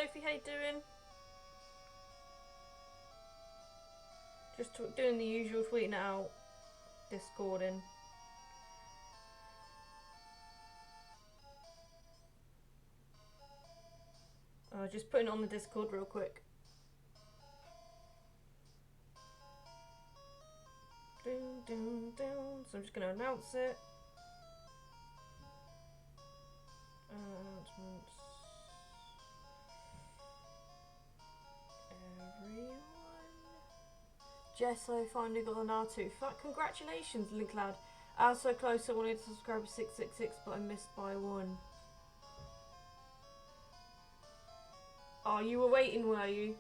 Sophie, how you doing? Just doing the usual, tweeting out, Discording. Just putting it on the Discord real quick. Dun, dun, dun. So I'm just going to announce it. Announcements. Everyone. Jesso finally got the Natu. Congratulations, Linkloud. I was so close, I wanted to subscribe to 666, but I missed by 1. Oh, you were waiting, were you?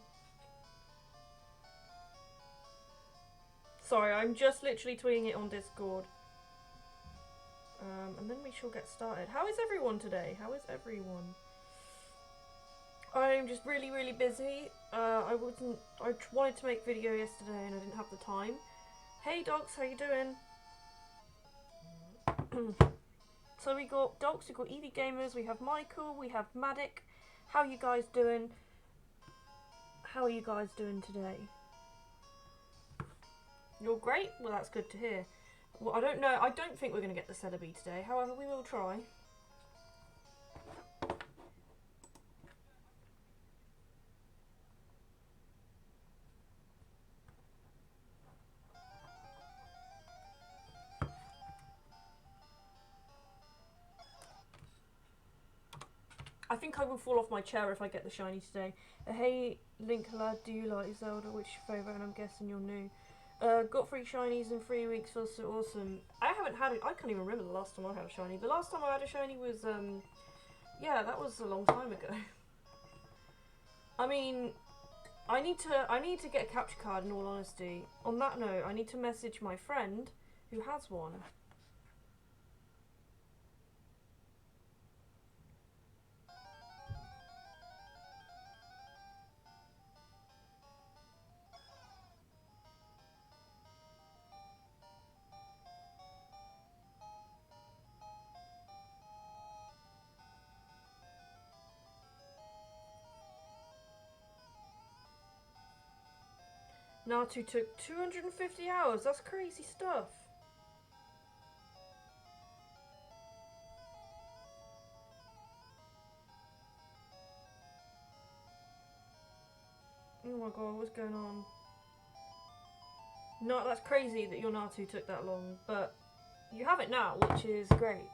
Sorry, I'm just literally tweeting it on Discord. And then we shall get started. How is everyone today? How is everyone? I'm just really, really busy. I wanted to make video yesterday and I didn't have the time. Hey dogs, how you doing? So we got dogs, we got Eevee Gamers, we have Michael, we have Madik. How are you guys doing? How are you guys doing today? You're great? Well, that's good to hear. Well, I don't know. I don't think we're going to get the Celebi today. However, we will try. I think I will fall off my chair if I get the shiny today. Hey, Link lad, do you like Zelda? Which is your favourite? And I'm guessing you're new. Got 3 shinies in 3 weeks, was so awesome. I haven't had it. I can't even remember the last time I had a shiny. The last time I had a shiny was, yeah, that was a long time ago. I mean, I need to get a capture card in all honesty. On that note, I need to message my friend who has one. Natu took 250 hours. That's crazy stuff. Oh my god, what's going on? No, that's crazy that your Natu took that long, but you have it now, which is great.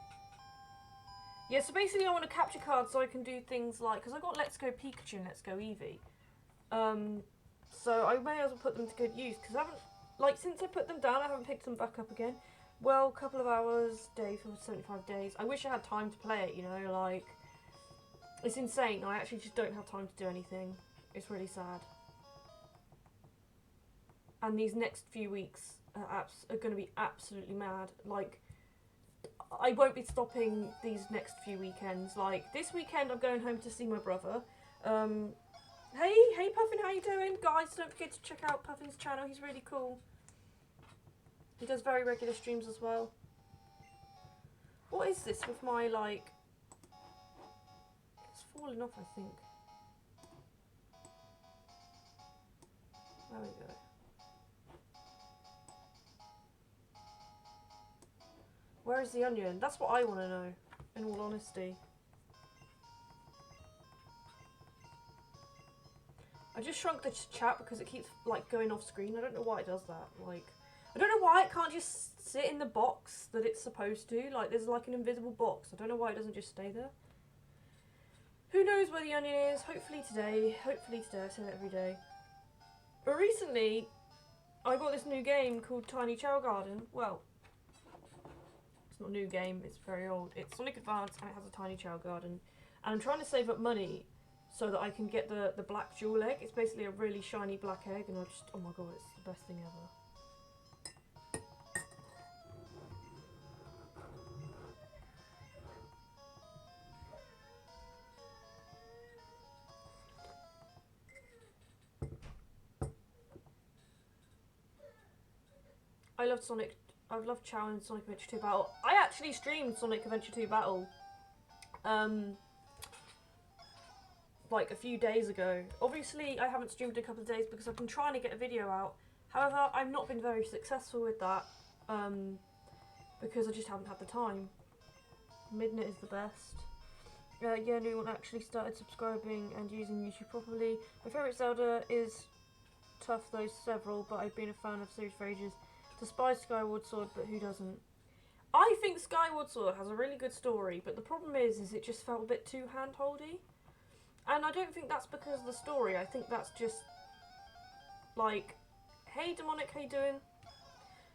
Yeah, so basically I want a capture card so I can do things like, because I got Let's Go Pikachu and Let's Go Eevee. So I may as well put them to good use, because I haven't, like, since I put them down, I haven't picked them back up again. Well, a couple of hours, day for 75 days. I wish I had time to play it, you know, like, it's insane. I actually just don't have time to do anything. It's really sad. And these next few weeks are going to be absolutely mad. Like, I won't be stopping these next few weekends. Like, this weekend I'm going home to see my brother. Hey Puffin, how you doing? Guys, don't forget to check out Puffin's channel, he's really cool. He does very regular streams as well. What is this with my, like... It's falling off, I think. There we go. Where is the onion? That's what I want to know, in all honesty. I just shrunk the chat because it keeps, like, going off screen. I don't know why it does that. Like, I don't know why it can't just sit in the box that it's supposed to. Like, there's like an invisible box. I don't know why it doesn't just stay there. Who knows where the onion is? Hopefully today. Hopefully today. I say that every day. But recently, I got this new game called Tiny Chow Garden. Well, it's not a new game. It's very old. It's Sonic Advance and it has a Tiny Chow Garden. And I'm trying to save up money so that I can get the black jewel egg. It's basically a really shiny black egg and I just, oh my god, it's the best thing ever. I love Sonic, I've loved Chow and Sonic Adventure 2 Battle. I actually streamed Sonic Adventure 2 Battle like a few days ago. Obviously, I haven't streamed in a couple of days because I've been trying to get a video out. However, I've not been very successful with that because I just haven't had the time. Midnight is the best. Yeah, no one actually started subscribing and using YouTube properly. My favourite Zelda is tough, though several, but I've been a fan of the series for ages. Despise Skyward Sword, but who doesn't? I think Skyward Sword has a really good story, but the problem is it just felt a bit too hand-holdy. And I don't think that's because of the story. I think that's just like, hey Demonic, how you doing?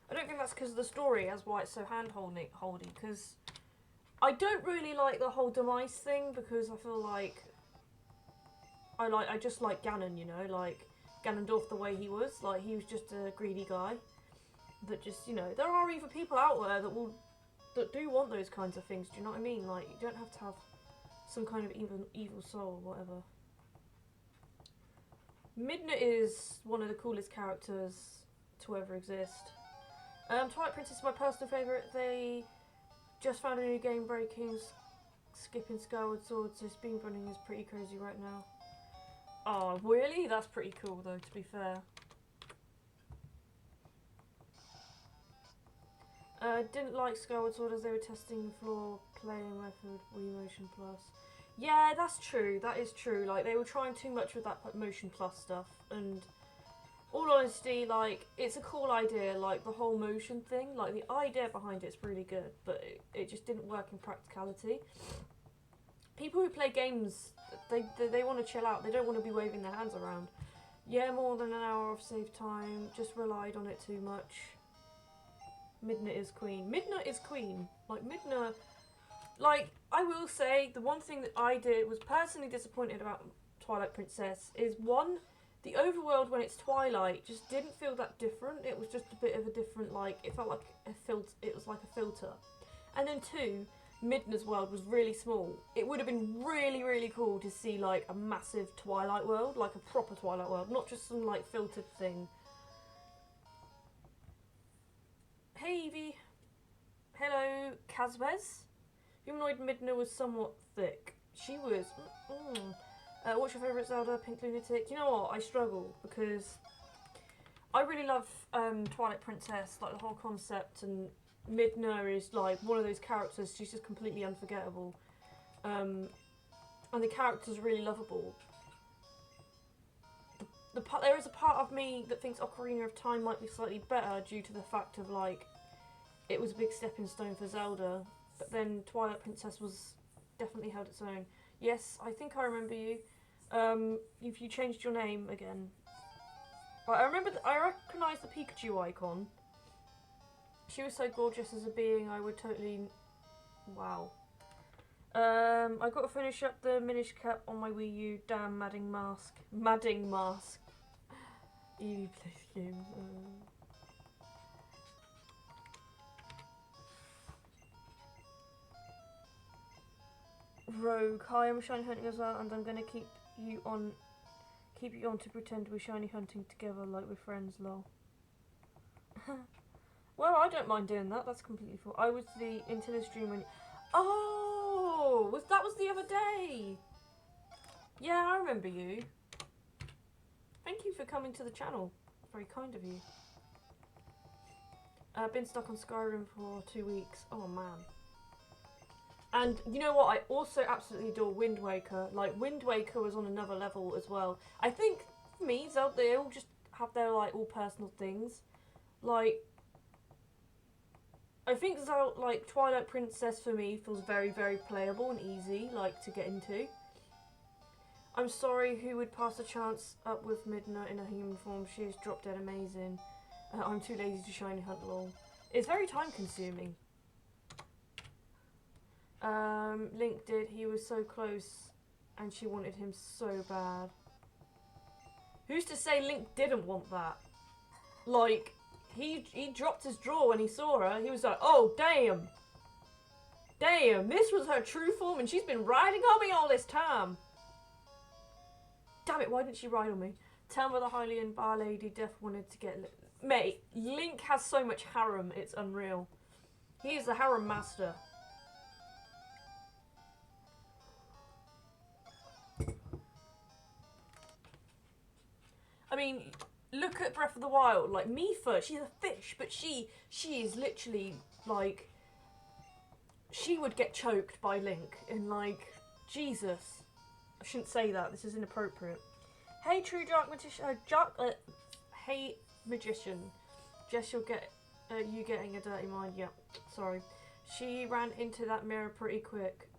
I don't think that's because of the story as why it's so hand-holdy, because I don't really like the whole demise thing, because I feel like I just like Ganon, you know, like Ganondorf the way he was. Like, he was just a greedy guy that just, you know, there are evil people out there that do want those kinds of things, do you know what I mean? Like, you don't have to have some kind of evil soul or whatever. Midna is one of the coolest characters to ever exist. Twilight Princess is my personal favourite. They just found a new game breaking, skipping Skyward Sword, so speedrunning is pretty crazy right now. Oh, really? That's pretty cool though, to be fair. Didn't like Skyward Sword as they were testing the floor playing method Wii Motion Plus. Yeah, that's true. That is true. Like, they were trying too much with that Motion Plus stuff, and all honesty, like, it's a cool idea, like, the whole motion thing. Like, the idea behind it's really good, but it just didn't work in practicality. People who play games, they want to chill out. They don't want to be waving their hands around. Yeah, more than an hour of save time. Just relied on it too much. Midna is queen. Midna is queen. Like, Midna... Like, I will say, the one thing that I was personally disappointed about Twilight Princess is, one, the overworld when it's Twilight just didn't feel that different. It was just a bit of a different, like, it felt like a filter. It was like a filter. And then two, Midna's world was really small. It would have been really, really cool to see, like, a massive Twilight world, like a proper Twilight world, not just some, like, filtered thing. Hey, Evie. Hello, Kazbez. Humanoid Midna was somewhat thick. She was... what's your favourite Zelda? Pink Lunatic? You know what? I struggle because I really love Twilight Princess, like the whole concept, and Midna is like one of those characters. She's just completely unforgettable. And the character's really lovable. There is a part of me that thinks Ocarina of Time might be slightly better due to the fact of, like, it was a big stepping stone for Zelda. But then Twilight Princess was definitely held its own. Yes, I think I remember you. If you changed your name again. I remember, I recognise the Pikachu icon. She was so gorgeous as a being, I would totally... Wow. I got to finish up the Minish Cap on my Wii U. Damn, Madding Mask. Madding Mask. Evie plays games. Rogue. Hi, I'm shiny hunting as well, and I'm gonna keep you on to pretend we're shiny hunting together like we're friends, lol. Well, I don't mind doing that. That's completely cool. I was into the stream when... Oh, that was the other day. Yeah, I remember you. Thank you for coming to the channel. Very kind of you. I've been stuck on Skyrim for 2 weeks. Oh man. And you know what? I also absolutely adore Wind Waker. Like, Wind Waker was on another level as well. I think, for me, Zelda, they all just have their, like, all personal things. Like, I think Zelda, like, Twilight Princess for me feels very, very playable and easy, like, to get into. I'm sorry, who would pass a chance up with Midna in a human form? She is drop dead amazing. I'm too lazy to shiny hunt, lol. It's very time consuming. Link did, he was so close and she wanted him so bad. Who's to say Link didn't want that? Like, he dropped his jaw when he saw her. He was like, oh damn. Damn, this was her true form and she's been riding on me all this time. Damn it, why didn't she ride on me? Tell me the Hylian bar lady Def wanted to get... Mate, Link has so much harem, it's unreal. He is the harem master. I mean, look at Breath of the Wild. Like, Mifa, she's a fish, but she is literally, like, she would get choked by Link in, like, Jesus. I shouldn't say that. This is inappropriate. Hey, true dark magician. Hey, magician. Jess, you'll get you getting a dirty mind. Yep. Sorry. She ran into that mirror pretty quick.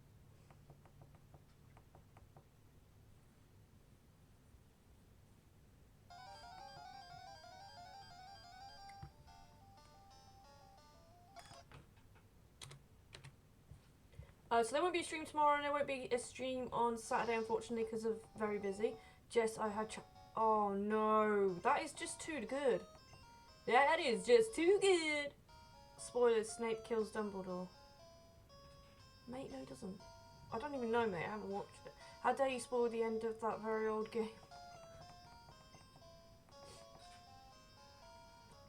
So there won't be a stream tomorrow, and there won't be a stream on Saturday, unfortunately, because of very busy. Jess, I had oh no, that is just too good. That is just too good. Spoilers, Snape kills Dumbledore. Mate, no he doesn't. I don't even know, mate, I haven't watched it. How dare you spoil the end of that very old game?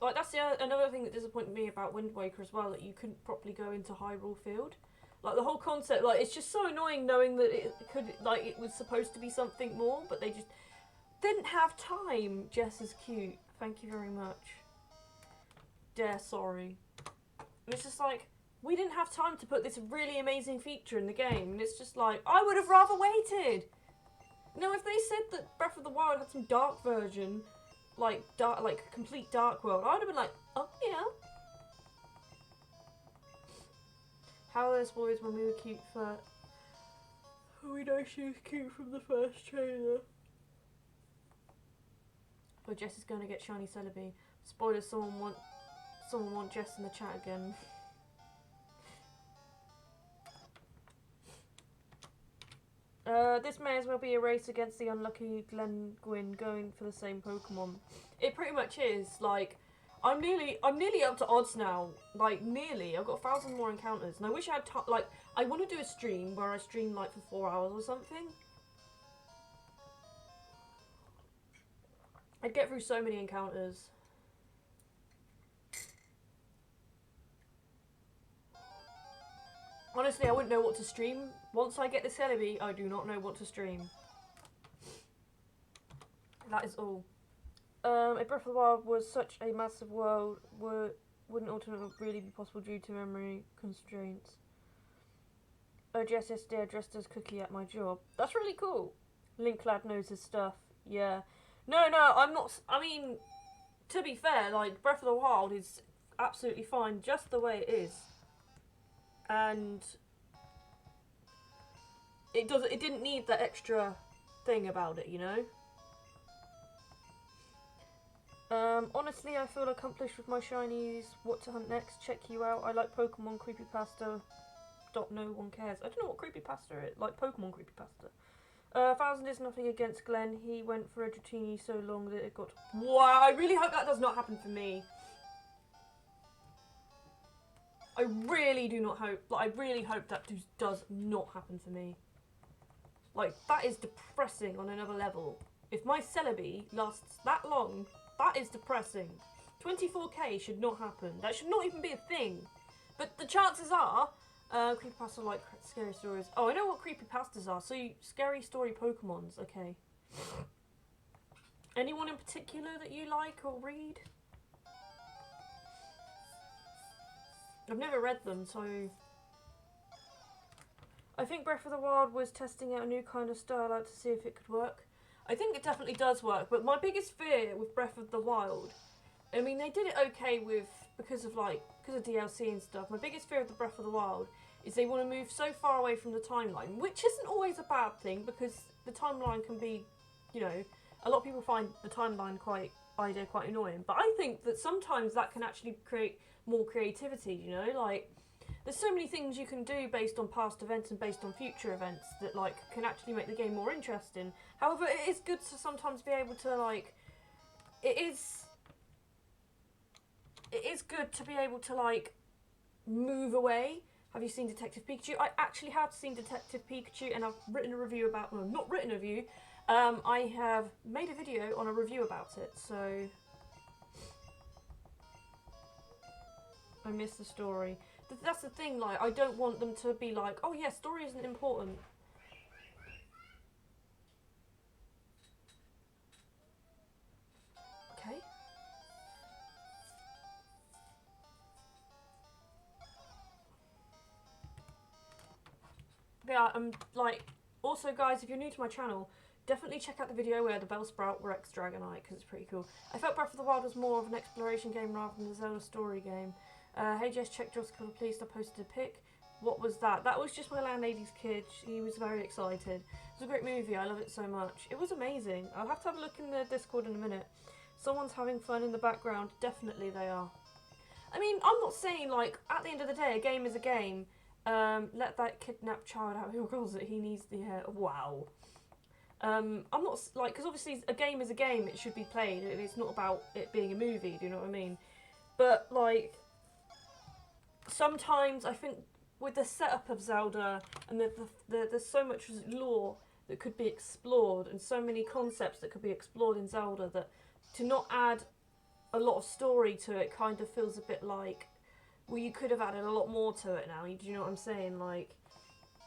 Like, that's another thing that disappointed me about Wind Waker as well, that you couldn't properly go into Hyrule Field. Like, the whole concept, like, it's just so annoying knowing that it could, like, it was supposed to be something more, but they just didn't have time. Jess is cute. Thank you very much. Dare, sorry. And it's just like, we didn't have time to put this really amazing feature in the game, and it's just like, I would have rather waited. Now, if they said that Breath of the Wild had some dark version, like complete dark world, I would have been like, oh yeah. How are those boys when we were cute for... We know she was cute from the first trailer. Oh, Jess is going to get shiny Celebi. Spoilers, someone want Jess in the chat again. This may as well be a race against the unlucky Glen Gwyn going for the same Pokemon. It pretty much is. Like, I'm nearly up to odds now. Like, nearly. I've got 1,000 more encounters, and I wish I had like, I want to do a stream where I stream like for 4 hours or something. I'd get through so many encounters. Honestly, I wouldn't know what to stream. Once I get the Celebi, I do not know what to stream. That is all. A Breath of the Wild was such a massive world, wouldn't ultimately really be possible due to memory constraints. Oh, Jess, yesterday I dressed as Cookie at my job. That's really cool. Link lad knows his stuff. Yeah. No, I'm not. I mean, to be fair, like, Breath of the Wild is absolutely fine just the way it is. And it didn't need that extra thing about it, you know? Honestly, I feel accomplished with my shinies. What to hunt next? Check you out. I like Pokemon creepypasta. No one cares. I don't know what creepypasta is. Like Pokemon creepypasta. 1,000 is nothing against Glenn. He went for a Dratini so long that it got... Wow, I really hope that does not happen for me. I really do not hope... Like, I really hope that does not happen for me. Like, that is depressing on another level. If my Celebi lasts that long, that is depressing. 24k should not happen. That should not even be a thing. But the chances are... creepypasta like scary stories. Oh, I know what creepypastas are. So, scary story Pokemons. Okay. Anyone in particular that you like or read? I've never read them, so... I think Breath of the Wild was testing out a new kind of style out to see if it could work. I think it definitely does work, but my biggest fear with Breath of the Wild... I mean, they did it okay because of DLC and stuff. My biggest fear of the Breath of the Wild is they want to move so far away from the timeline, which isn't always a bad thing, because the timeline can be, you know, a lot of people find the timeline quite annoying, but I think that sometimes that can actually create more creativity, you know, like, there's so many things you can do based on past events and based on future events that, like, can actually make the game more interesting. However, it is good to sometimes be able to, like, it is good to be able to, like, move away. Have you seen Detective Pikachu? I actually have seen Detective Pikachu, and I've written a review about, well, not written a review, I have made a video on a review about it, so... I miss the story. That's the thing, like, I don't want them to be like, oh yeah, story isn't important. Yeah, like, also guys, if you're new to my channel, definitely check out the video where the Bellsprout wrecks Dragonite, because it's pretty cool. I felt Breath of the Wild was more of an exploration game rather than a Zelda story game. Hey Jess, check Joss Color Please, I posted a pic. What was that? That was just my landlady's kid. He was very excited. It was a great movie, I love it so much. It was amazing. I'll have to have a look in the Discord in a minute. Someone's having fun in the background. Definitely they are. I mean, I'm not saying, like, at the end of the day, a game is a game. Let that kidnapped child out of your closet. He needs the hair. Wow. I'm not, like, because obviously a game is a game. It should be played. It's not about it being a movie. Do you know what I mean? But, like, sometimes I think with the setup of Zelda and there's so much lore that could be explored and so many concepts that could be explored in Zelda that to not add a lot of story to it kind of feels a bit like, well, you could have added a lot more to it now. Do you know what I'm saying? Like,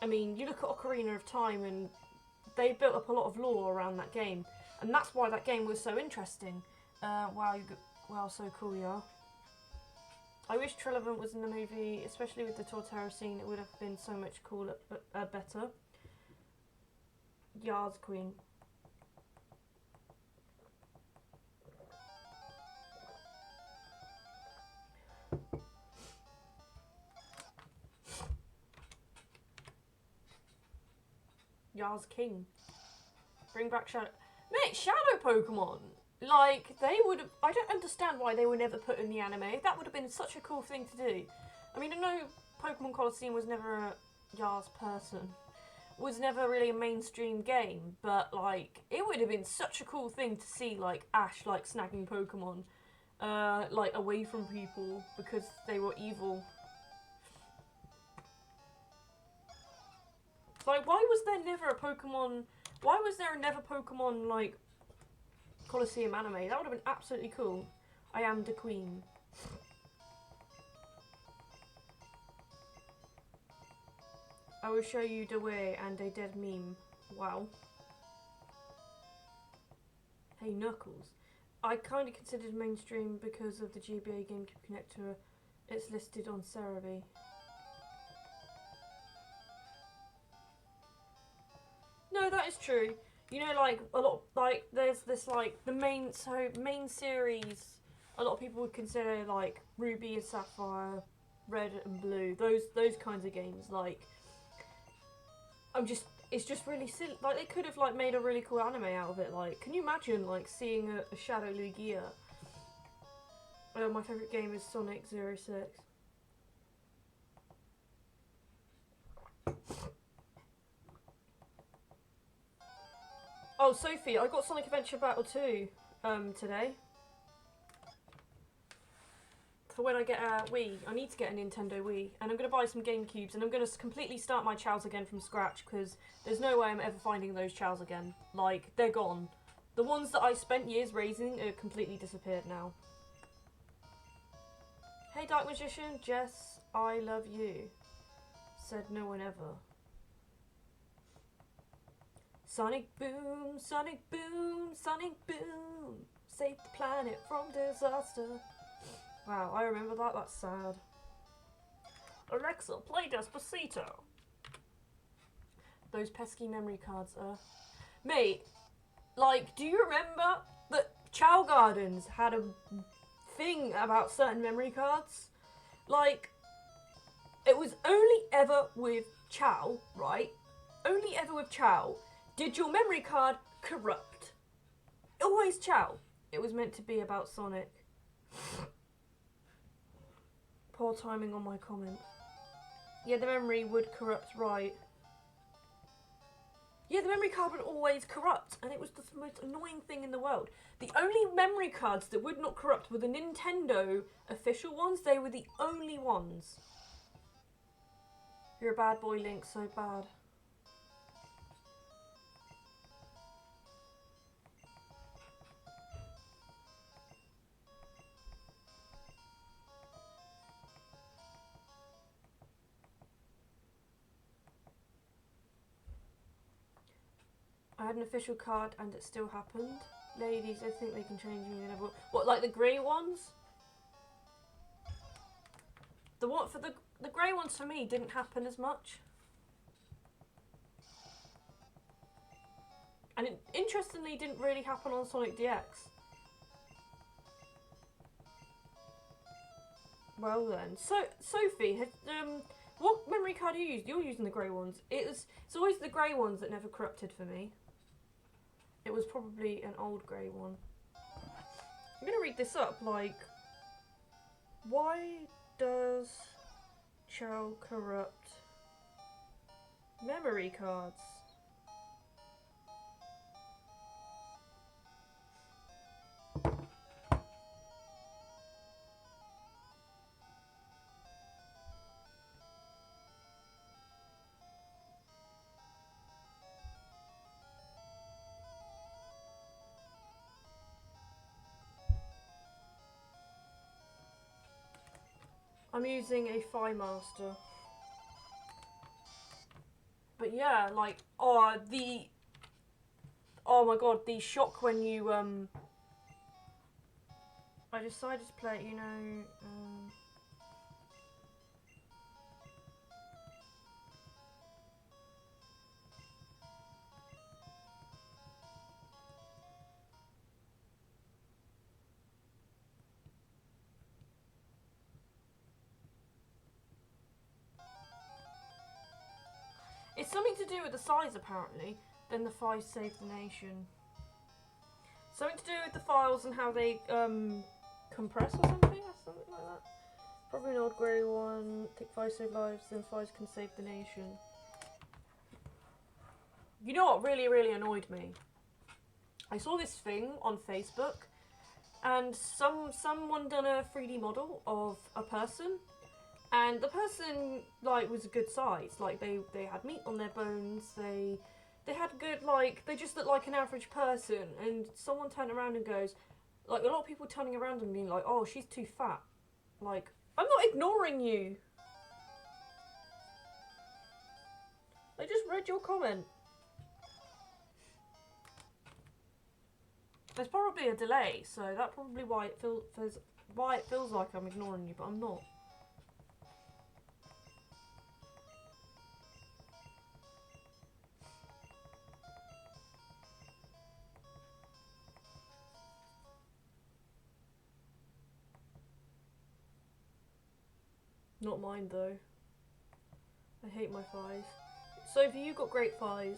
I mean, you look at Ocarina of Time and they built up a lot of lore around that game, and that's why that game was so interesting. Wow, wow, so cool you are. I wish Trelevant was in the movie, especially with the Torterra scene. It would have been so much cooler, better. Yars Queen. Yars King. Bring back Shadow. Mate, Shadow Pokemon! Like, they would have... I don't understand why they were never put in the anime. That would have been such a cool thing to do. I mean, I know Pokemon Coliseum was never a Yars person. Was never really a mainstream game, but, like, it would have been such a cool thing to see, like, Ash, like, snagging Pokemon, like, away from people because they were evil. Like, why was there never a Pokemon... Why was there never Pokemon, like, Coliseum anime? That would have been absolutely cool. I am the queen. I will show you the way and a dead meme. Wow. Hey, Knuckles. I kind of considered mainstream because of the GBA GameCube connector. It's listed on Celebi. No, that is true. You know, like, a lot, like, there's this, like, the main series, a lot of people would consider, like, Ruby and Sapphire, Red and Blue, those kinds of games, like, it's just really silly. Like, they could have, like, made a really cool anime out of it, like, can you imagine, like, seeing a Shadow Lugia? My favourite game is Sonic 06. Oh, Sophie, I got Sonic Adventure Battle 2 today. For when I get a Wii. I need to get a Nintendo Wii. And I'm going to buy some GameCubes. And I'm going to completely start my chows again from scratch. Because there's no way I'm ever finding those chows again. Like, they're gone. The ones that I spent years raising are completely disappeared now. Hey, Dark Magician. Jess, I love you. Said no one ever. Sonic boom, Sonic boom, Sonic boom. Save the planet from disaster. Wow, I remember that. That's sad. Alexa, play Despacito. Those pesky memory cards are... Mate, like, do you remember that Chow Gardens had a thing about certain memory cards? Like, it was only ever with Chow, right? Only ever with Chow. Did your memory card corrupt? Always Chow. It was meant to be about Sonic. Poor timing on my comment. Yeah, the memory would corrupt, right. Yeah, the memory card would always corrupt, and it was the most annoying thing in the world. The only memory cards that would not corrupt were the Nintendo official ones. They were the only ones. You're a bad boy, Link, so bad. I had an official card and it still happened. Ladies, I think they can change me. Never. What, like the grey ones? The one for the grey ones for me didn't happen as much. And it interestingly didn't really happen on Sonic DX. Well then, so Sophie, what memory card do you use? You're using the grey ones. It's always the grey ones that never corrupted for me. It was probably an old grey one. I'm gonna read this up, like, why does Chow corrupt memory cards? I'm using a Phi Master. But yeah, like, oh my god, the shock when you, I decided to play it, you know, it's something to do with the size, apparently. Then the Phi saved the nation. Something to do with the files and how they compress or something like that. Probably an old grey one. Take Phi save lives, then Phi can save the nation. You know what really, really annoyed me? I saw this thing on Facebook, and someone done a 3D model of a person. And the person, like, was a good size. Like, they had meat on their bones. They had good, like, they just looked like an average person. And someone turned around and goes, like, a lot of people turning around and being like, oh, she's too fat. Like, I'm not ignoring you. I just read your comment. There's probably a delay, so that's probably why it feels like I'm ignoring you, but I'm not. Not mine though. I hate my thighs. Sophie, you got great thighs.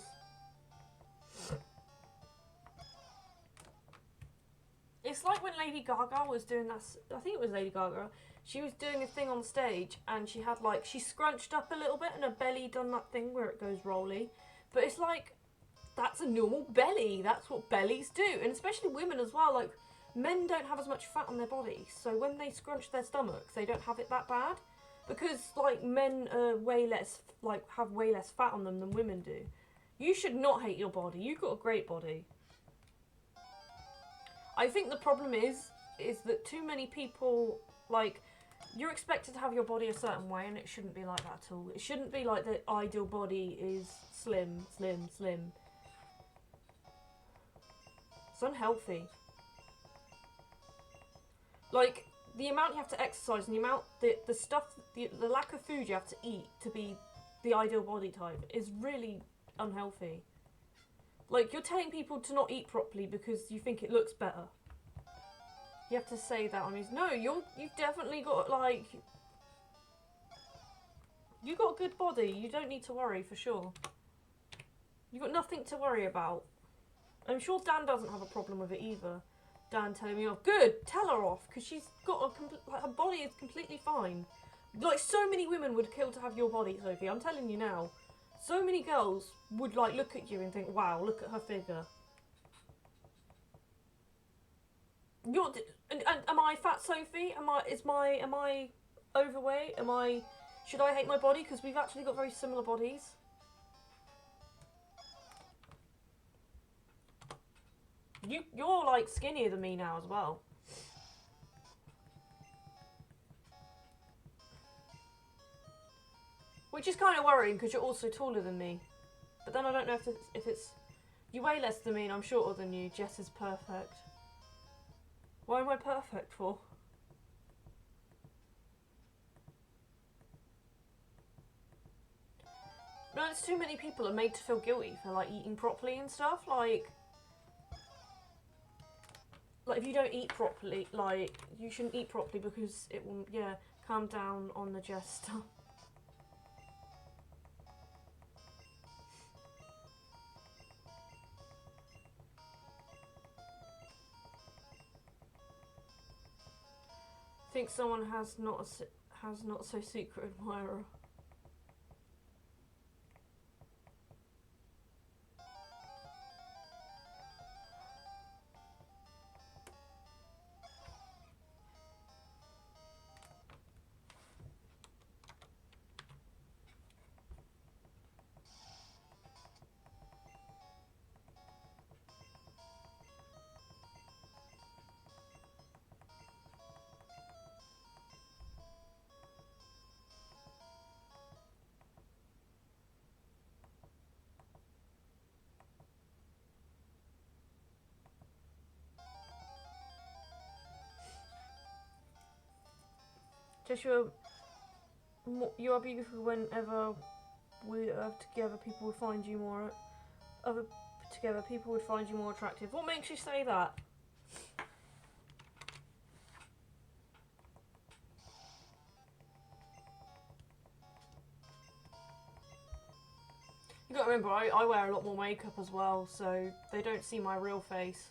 It's like when Lady Gaga was doing that, I think it was Lady Gaga, she was doing a thing on stage and she had like, she scrunched up a little bit and her belly done that thing where it goes rolly. But it's like, that's a normal belly, that's what bellies do. And especially women as well, like men don't have as much fat on their body. So when they scrunch their stomachs, they don't have it that bad. Because like men are way less, like have way less fat on them than women do. You should not hate your body, you've got a great body. I think the problem is that too many people, like, you're expected to have your body a certain way and it shouldn't be like that at all. It shouldn't be like the ideal body is slim, slim, slim. It's unhealthy. Like, the amount you have to exercise and the amount, the stuff, the lack of food you have to eat to be the ideal body type is really unhealthy. Like, you're telling people to not eat properly because you think it looks better. You have to say that on his... No, you've definitely got, like... You've got a good body. You don't need to worry, for sure. You've got nothing to worry about. I'm sure Dan doesn't have a problem with it either. Dan telling me off. Good! Tell her off, because she's got a... Like, her body is completely fine. Like, so many women would kill to have your body, Sophie. I'm telling you now. So many girls would like look at you and think, wow, look at her figure. And am I fat, Sophie? Am I overweight? Should I hate my body? Because we've actually got very similar bodies. You're like skinnier than me now as well. Which is kind of worrying because you're also taller than me. But then I don't know if it's... You weigh less than me and I'm shorter than you. Jess is perfect. Why am I perfect for? No, it's too many people are made to feel guilty for like eating properly and stuff. Like if you don't eat properly, like you shouldn't eat properly because it will, yeah, calm down on the jester. I think someone has not so secret admirer. Joshua, you are beautiful whenever we are together. People would find you more. Together, people would find you more attractive. What makes you say that? You gotta remember, I wear a lot more makeup as well, so they don't see my real face.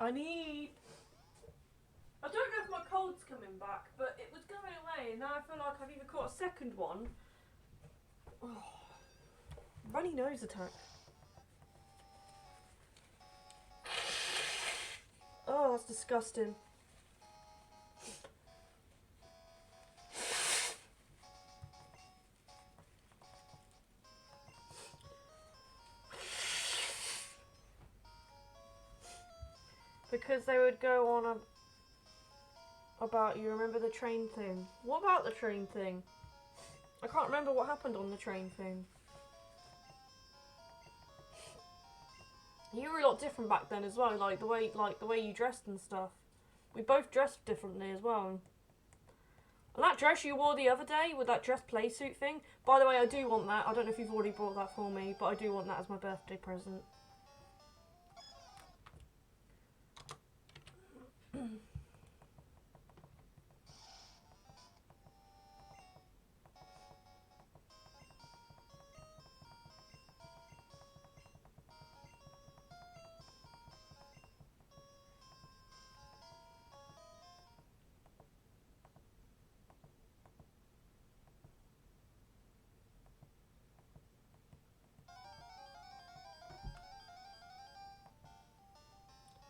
I don't know if my cold's coming back, but it was going away, and now I feel like I've even caught a second one. Oh, runny nose attack. Oh, that's disgusting. Because they would go on about, you remember the train thing? What about the train thing? I can't remember what happened on the train thing. You were a lot different back then as well, like the way you dressed and stuff. We both dressed differently as well. And that dress you wore the other day with that dress play suit thing, by the way, I do want that. I don't know if you've already bought that for me, but I do want that as my birthday present.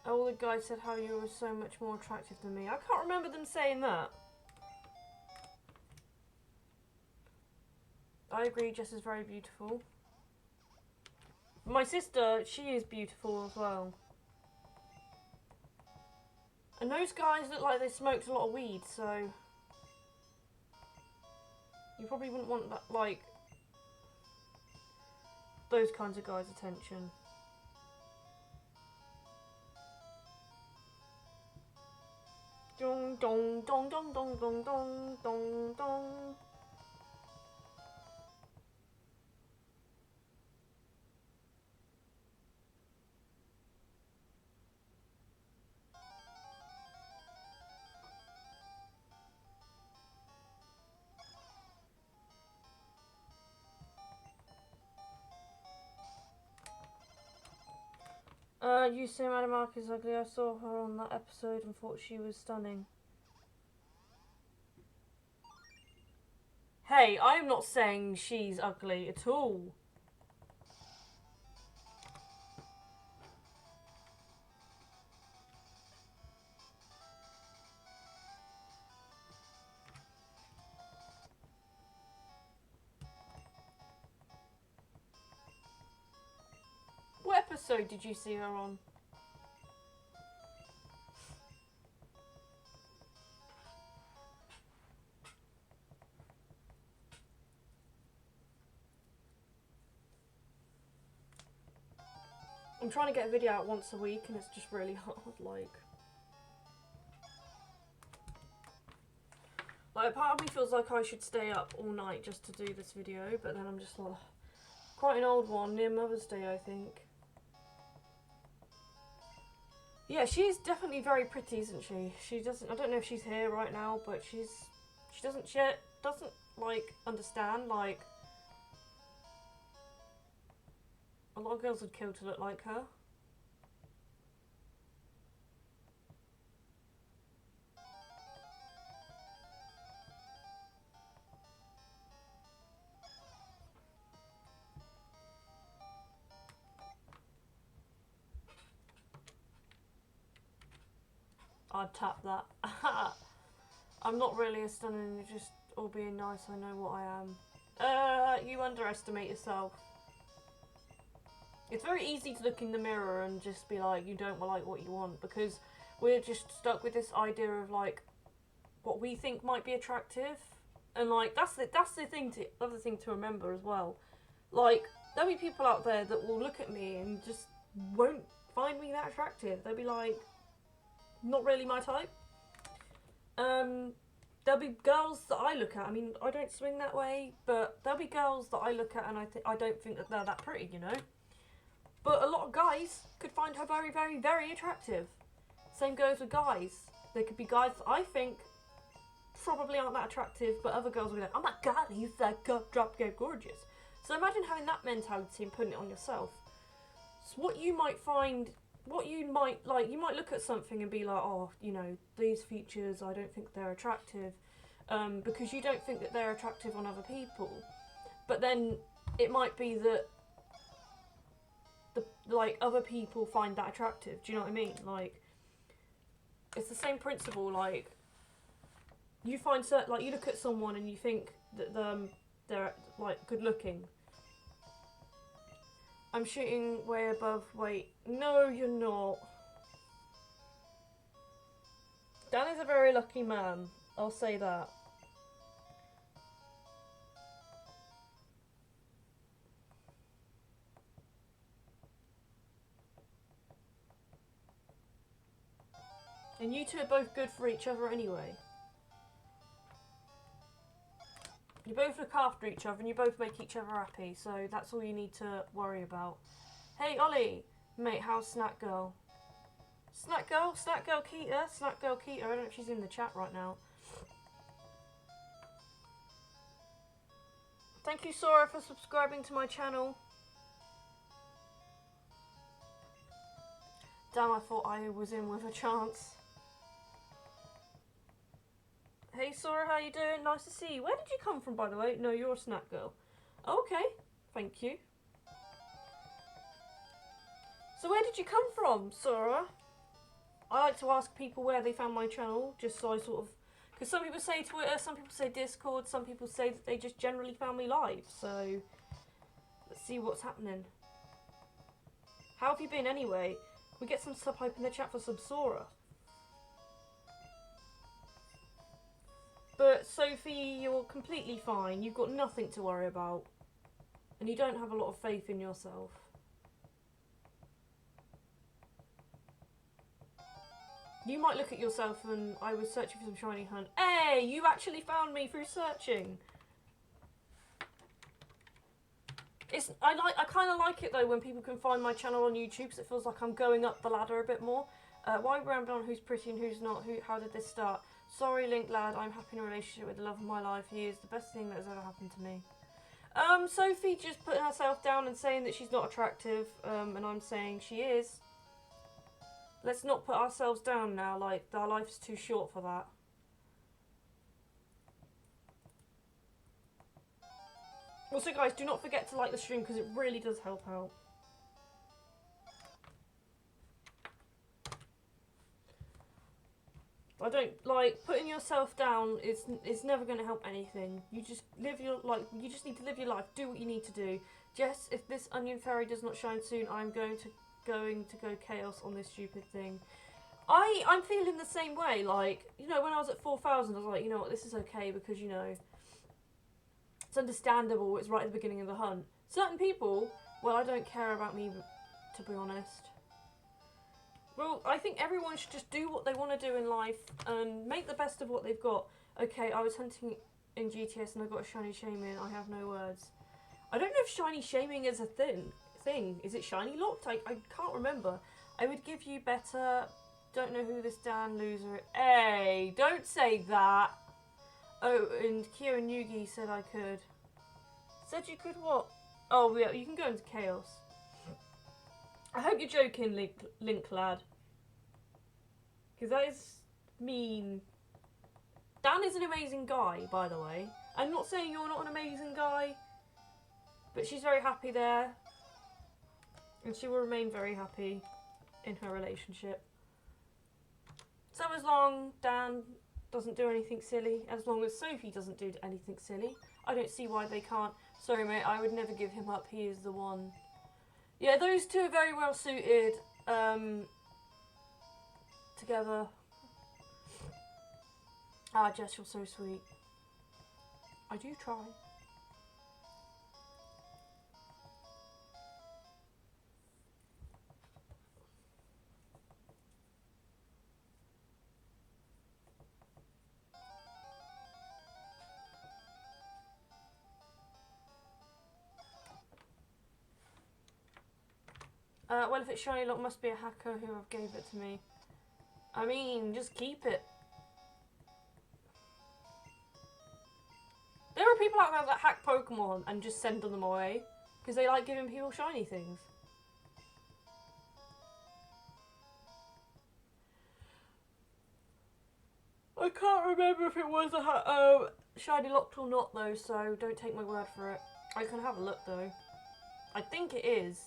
All the guys said how you were so much more attractive than me. I can't remember them saying that. I agree, Jess is very beautiful. My sister, she is beautiful as well. And those guys look like they smoked a lot of weed, so you probably wouldn't want that, like, those kinds of guys' attention. Dong dong dong dong dong dong dong dong dong. You say Madam Mark is ugly. I saw her on that episode and thought she was stunning. Hey, I'm not saying she's ugly at all. What episode did you see her on? I'm trying to get a video out once a week and it's just really hard, like part of me feels like I should stay up all night just to do this video, but then I'm just like, quite an old one, near Mother's Day I think. Yeah, she's definitely very pretty, isn't she? She doesn't, I don't know if she's here right now, but she doesn't like understand, like a lot of girls would kill to look like her. I'd tap that. I'm not really a stunning, just all being nice, I know what I am. You underestimate yourself. It's very easy to look in the mirror and just be like, you don't like what you want, because we're just stuck with this idea of like what we think might be attractive, and like that's the other thing to remember as well. Like there'll be people out there that will look at me and just won't find me that attractive. They'll be like, not really my type. There'll be girls that I look at, I mean, I don't swing that way, but there'll be girls that I look at and I don't think that they're that pretty, you know? But a lot of guys could find her very, very, very attractive. Same goes with guys. There could be guys that I think probably aren't that attractive, but other girls will be like, oh my god, he's like drop dead gorgeous. So imagine having that mentality and putting it on yourself. So what you might find, what you might like, you might look at something and be like, oh, you know, these features, I don't think they're attractive, because you don't think that they're attractive on other people. But then it might be that like other people find that attractive. Do you know what I mean? Like, it's the same principle. Like, you find like you look at someone and you think that they're like good looking. I'm shooting way above weight. No, you're not. Dan is a very lucky man. I'll say that. And you two are both good for each other anyway. You both look after each other and you both make each other happy, so that's all you need to worry about. Hey Ollie, mate, how's Snack Girl? Snack Girl Keita, Snack Girl Keita, I don't know if she's in the chat right now. Thank you Sora for subscribing to my channel. Damn, I thought I was in with a chance. Hey Sora, how you doing? Nice to see you. Where did you come from, by the way? No, you're a Snack Girl. Okay, thank you. So where did you come from, Sora? I like to ask people where they found my channel, just so I sort of... Because some people say Twitter, some people say Discord, some people say that they just generally found me live, so... Let's see what's happening. How have you been anyway? Can we get some sub hype in the chat for sub Sora? But Sophie, you're completely fine. You've got nothing to worry about. And you don't have a lot of faith in yourself. You might look at yourself and I was searching for some shiny hunt. Hey, you actually found me through searching. I kind of like it though when people can find my channel on YouTube, because it feels like I'm going up the ladder a bit more. Why ramble on who's pretty and who's not? How did this start? Sorry, Link lad, I'm happy in a relationship with the love of my life. He is the best thing that has ever happened to me. Sophie just putting herself down and saying that she's not attractive, and I'm saying she is. Let's not put ourselves down now, like, our life's too short for that. Also guys, do not forget to like the stream because it really does help out. I don't like putting yourself down. It's never going to help anything. You just live your like. You just need to live your life. Do what you need to do. Jess, if this onion fairy does not shine soon, I'm going to go chaos on this stupid thing. I'm feeling the same way. Like, you know, when I was at 4,000, I was like, you know what, this is okay because, you know, it's understandable. It's right at the beginning of the hunt. Certain people, well, I don't care about me to be honest. Well, I think everyone should just do what they want to do in life and make the best of what they've got. Okay, I was hunting in GTS and I got a shiny shaming. I have no words. I don't know if shiny shaming is a thing. Is it shiny locked? I can't remember. I would give you better. Don't know who this Dan loser is. Hey, don't say that. Oh, and Kieran Yugi said I could. Said you could what? Oh, yeah, you can go into chaos. I hope you're joking, Link lad. Because that is mean. Dan is an amazing guy, by the way. I'm not saying you're not an amazing guy. But she's very happy there. And she will remain very happy in her relationship. So as long Dan doesn't do anything silly, as long as Sophie doesn't do anything silly, I don't see why they can't. Sorry mate, I would never give him up. He is the one. Yeah, those two are very well suited together. Ah, Jess, you're so sweet. I do try. Well, if it's shiny lock, must be a hacker who gave it to me. I mean, just keep it. There are people out there that hack Pokemon and just send them away because they like giving people shiny things. I can't remember if it was a shiny locked or not though, so don't take my word for it. I can have a look though. I think it is.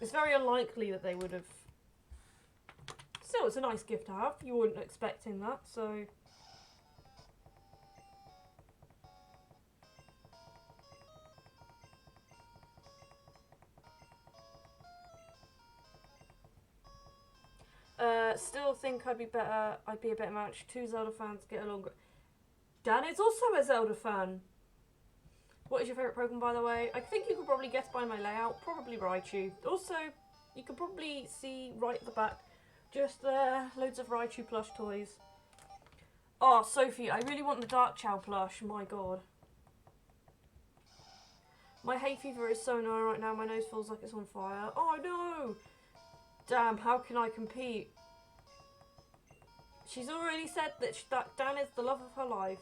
It's very unlikely that they would have. Still, it's a nice gift to have. You weren't expecting that, so. Still think I'd be a better match. 2 Zelda fans get along. Dan is also a Zelda fan. What is your favourite Pokemon, by the way? I think you could probably guess by my layout. Probably Raichu. Also, you can probably see right at the back, just there, loads of Raichu plush toys. Oh, Sophie, I really want the Dark Chow plush. My god. My hay fever is so annoying right now. My nose feels like it's on fire. Oh, no! Damn, how can I compete? She's already said that Dan is the love of her life.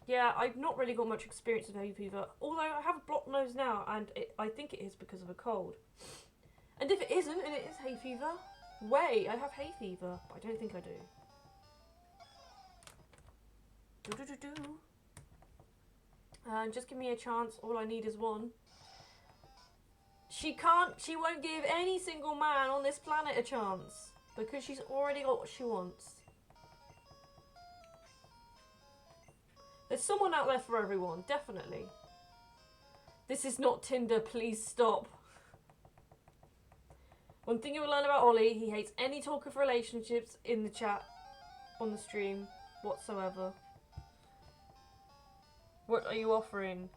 Yeah, I've not really got much experience with hay fever, although I have a blocked nose now, and I think it is because of a cold. And if it isn't, and it is hay fever, wait, I have hay fever, but I don't think I do. Just give me a chance, all I need is one. She won't give any single man on this planet a chance, because she's already got what she wants. There's someone out there for everyone, definitely. This is not Tinder, please stop. One thing you will learn about Ollie, he hates any talk of relationships in the chat, on the stream, whatsoever. What are you offering?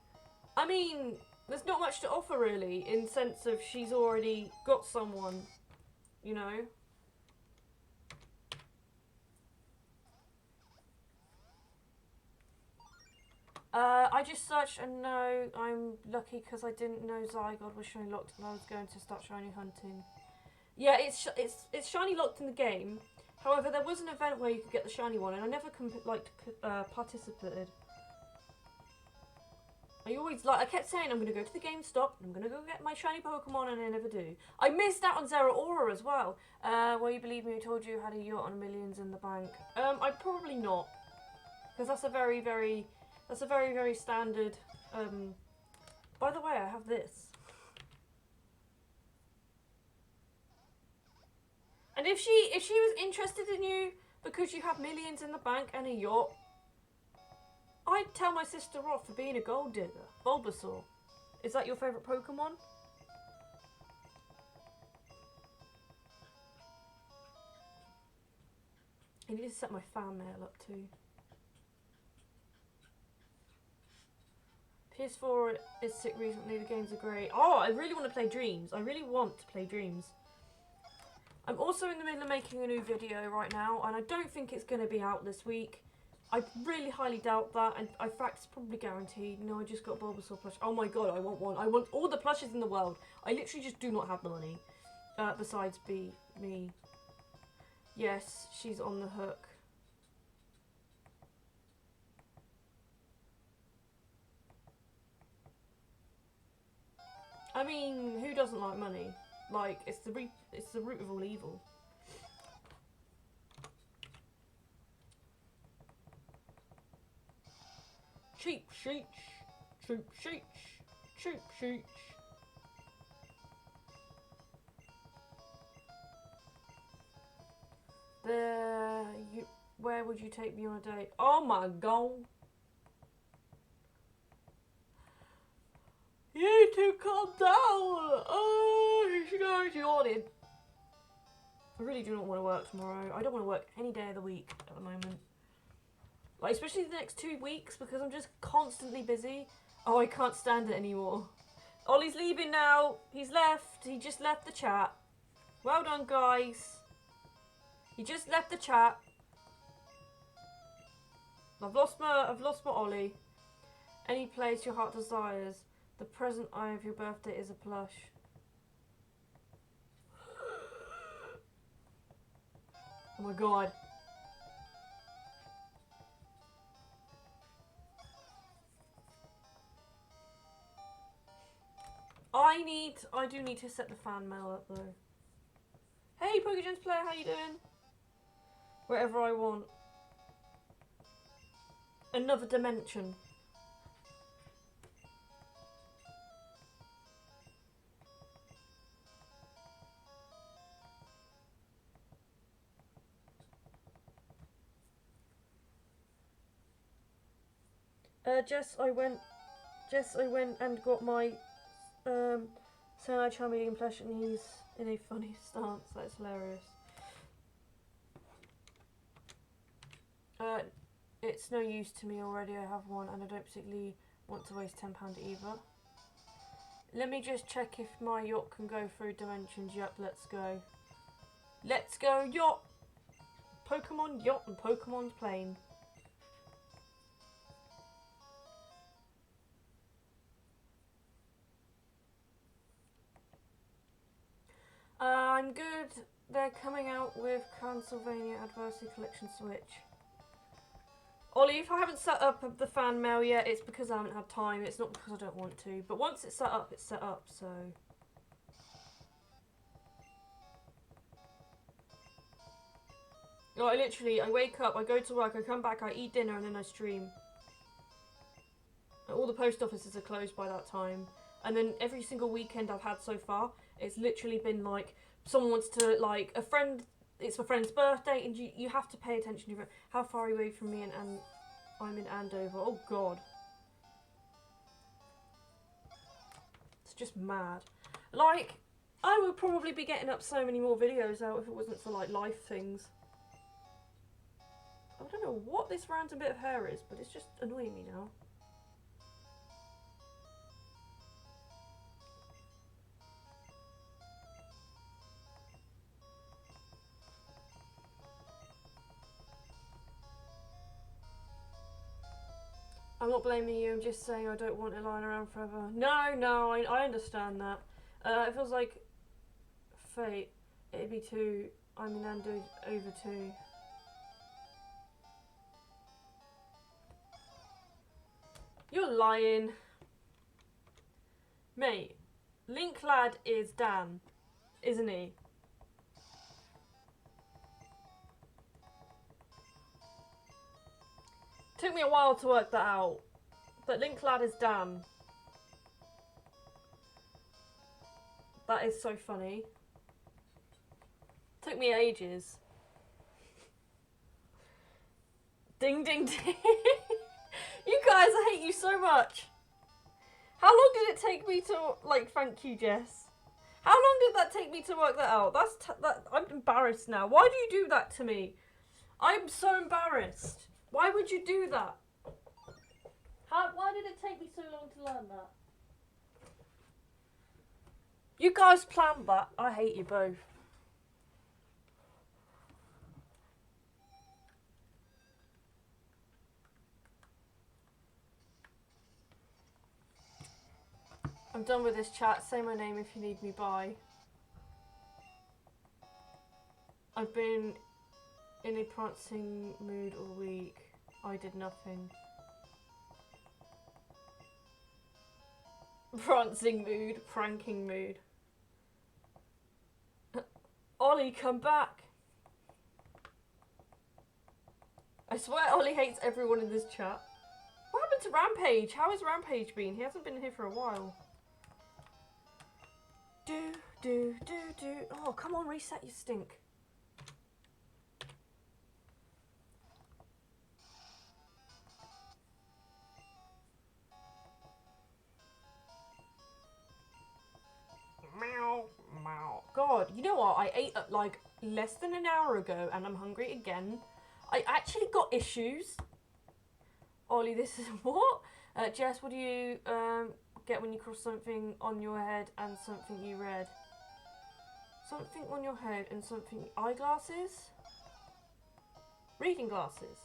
I mean, there's not much to offer really, in the sense of she's already got someone, you know? I just searched and no, I'm lucky because I didn't know Zygarde was shiny locked and I was going to start shiny hunting. Yeah, it's shiny locked in the game. However, there was an event where you could get the shiny one and I never participated. I kept saying I'm going to go to the GameStop and I'm going to go get my shiny Pokemon and I never do. I missed out on Zeraora as well. Well, you believe me, I told you I had a yacht and millions in the bank. I'd probably not. Because that's a very, very standard. By the way, I have this. And if she was interested in you because you have millions in the bank and a yacht, I'd tell my sister off for being a gold digger. Bulbasaur. Is that your favourite Pokemon? I need to set my fan mail up too. PS4 is sick recently, the games are great. Oh, I really want to play Dreams. I really want to play Dreams. I'm also in the middle of making a new video right now, and I don't think it's going to be out this week. I really highly doubt that, and in fact it's probably guaranteed. No, I just got Bulbasaur plush. Oh my god, I want one. I want all the plushes in the world. I literally just do not have the money. Besides me. Yes, she's on the hook. I mean, who doesn't like money? Like, it's the root of all evil. Cheap sheesh, cheap sheesh, cheap sheesh. Where would you take me on a date? Oh my god. You need to calm down. Oh, she's yawning. I really do not want to work tomorrow. I don't want to work any day of the week at the moment. Like, especially the next 2 weeks, because I'm just constantly busy. Oh, I can't stand it anymore. Ollie's leaving now. He's left. He just left the chat. Well done, guys. He just left the chat. I've lost my Ollie. Any place your heart desires. The present eye of your birthday is a plush. Oh my god. I do need to set the fan mail up though. Hey PokeGens player, how you doing? Wherever I want. Another dimension. Jess, I went and got my Senai Charmeleon plush, and he's in a funny stance. That's hilarious. It's no use to me already. I have one, and I don't particularly want to waste £10 either. Let me just check if my yacht can go through dimensions. Yep, let's go. Let's go, yacht! Pokemon yacht and Pokemon's plane. I'm good. They're coming out with Transylvania Adversity Collection Switch. Ollie, if I haven't set up the fan mail yet, it's because I haven't had time. It's not because I don't want to. But once it's set up, so... Like, literally, I wake up, I go to work, I come back, I eat dinner, and then I stream. All the post offices are closed by that time. And then every single weekend I've had so far, it's literally been like, someone wants to, like, it's my friend's birthday, and you have to pay attention to it. How far are you away from me? And I'm in Andover. Oh god. It's just mad. Like, I would probably be getting up so many more videos out if it wasn't for, like, life things. I don't know what this random bit of hair is, but it's just annoying me now. I'm not blaming you, I'm just saying I don't want it lying around forever. No, I understand that. It feels like fate. It'd be 2. I'm in Andover over 2. You're lying. Mate, Link Lad is Dan, isn't he? Took me a while to work that out, but Link Lad is Dan. That is so funny. Took me ages. Ding ding ding. You guys, I hate you so much. How long did it take me to, like, thank you, Jess? How long did that take me to work that out? I'm embarrassed now. Why do you do that to me? I'm so embarrassed. Why would you do that? Why did it take me so long to, planned that? You guys planned that. I hate you both. I'm done with this chat. Say my name if you need me. Bye. I've been in a prancing mood all week. I did nothing. Prancing mood, pranking mood. Ollie, come back. I swear Ollie hates everyone in this chat. What happened to Rampage? How has Rampage been? He hasn't been here for a while. Do. Oh, come on, reset, you stink. Meow, meow. God, you know what? I ate like less than an hour ago and I'm hungry again. I actually got issues. Ollie, this is what? Jess, what do you get when you cross something on your head and something you read? Something on your head and something... Eyeglasses? Reading glasses.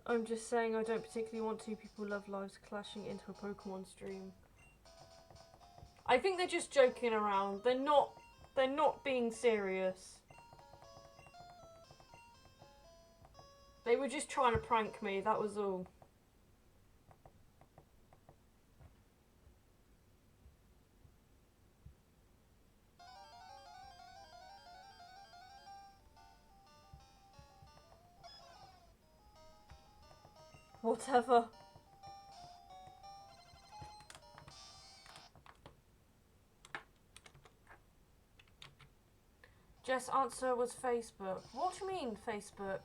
I'm just saying I don't particularly want two people love lives clashing into a Pokemon stream. I think they're just joking around. They're not being serious. They were just trying to prank me, that was all. Whatever. Jess' answer was Facebook. What do you mean, Facebook?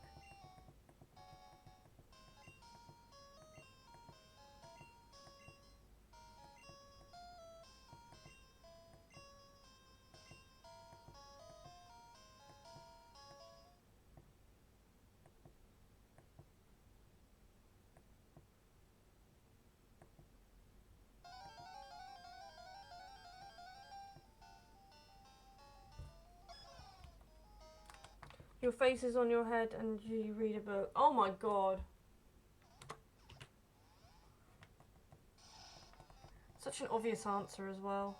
Your face is on your head and you read a book. Oh my god. Such an obvious answer as well.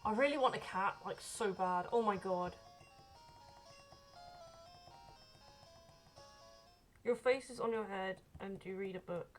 I really want a cat, like so bad. Oh my god. Your face is on your head and you read a book.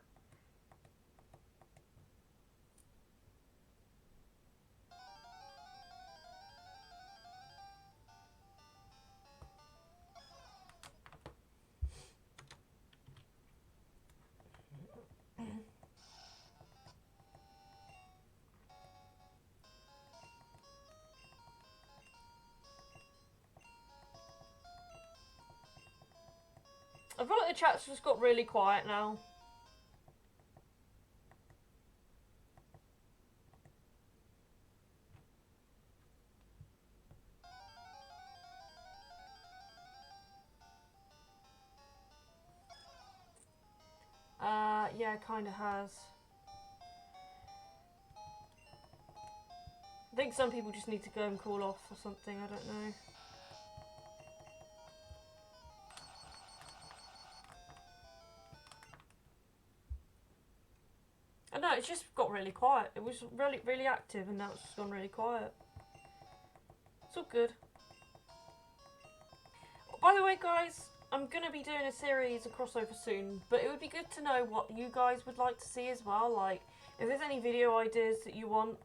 I feel like the chat's just got really quiet now. Yeah, it kinda has. I think some people just need to go and call off or something, I don't know. I know, it's just got really quiet. It was really active and now it's just gone really quiet. It's all good. By the way, guys, I'm gonna be doing a series, a crossover soon, but it would be good to know what you guys would like to see as well. Like, if there's any video ideas that you want,